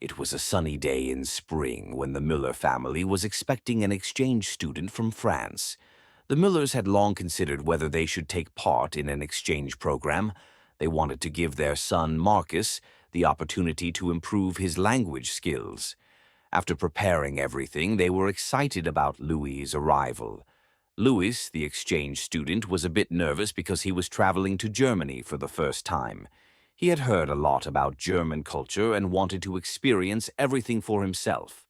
It was a sunny day in spring when the Müller family was expecting an exchange student from France. The Müllers had long considered whether they should take part in an exchange program. They wanted to give their son, Marcus, the opportunity to improve his language skills. After preparing everything, they were excited about Louis's arrival. Louis, the exchange student, was a bit nervous because he was traveling to Germany for the first time. He had heard a lot about German culture and wanted to experience everything for himself.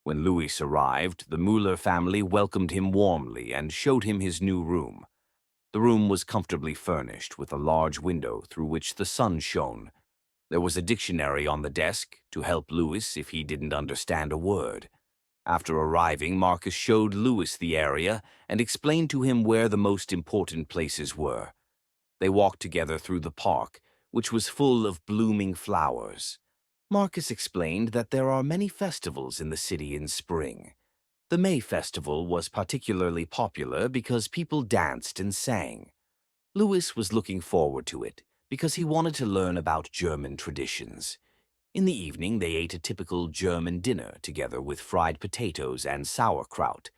When Louis arrived, the Müller family welcomed him warmly and showed him his new room. The room was comfortably furnished with a large window through which the sun shone. There was a dictionary on the desk to help Louis if he didn't understand a word. After arriving, Marcus showed Louis the area and explained to him where the most important places were. They walked together through the park, which was full of blooming flowers. Marcus explained that there are many festivals in the city in spring. The May Festival was particularly popular because people danced and sang. Louis was looking forward to it because he wanted to learn about German traditions. In the evening, they ate a typical German dinner together with fried potatoes and sauerkraut.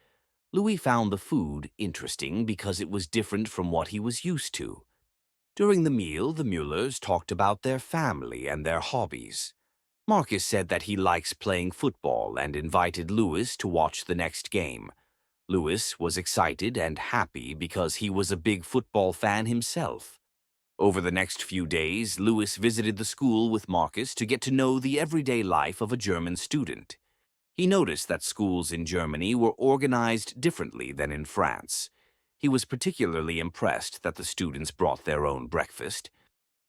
Louis found the food interesting because it was different from what he was used to. During the meal, the Müllers talked about their family and their hobbies. Marcus said that he likes playing football and invited Louis to watch the next game. Louis was excited and happy because he was a big football fan himself. Over the next few days, Louis visited the school with Marcus to get to know the everyday life of a German student. He noticed that schools in Germany were organized differently than in France. He was particularly impressed that the students brought their own breakfast.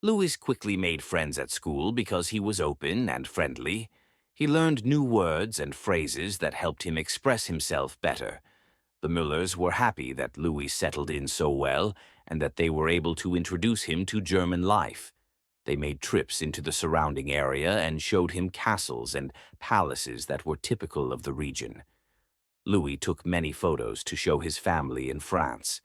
Louis quickly made friends at school because he was open and friendly. He learned new words and phrases that helped him express himself better. The Müllers were happy that Louis settled in so well and that they were able to introduce him to German life. They made trips into the surrounding area and showed him castles and palaces that were typical of the region. Louis took many photos to show his family in France.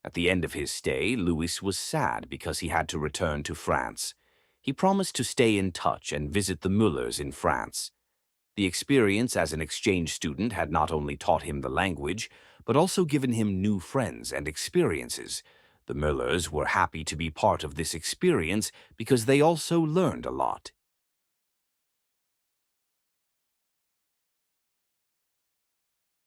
At the end of his stay, Louis was sad because he had to return to France. He promised to stay in touch and visit the Müllers in France. The experience as an exchange student had not only taught him the language, but also given him new friends and experiences. The Müllers were happy to be part of this experience because they also learned a lot.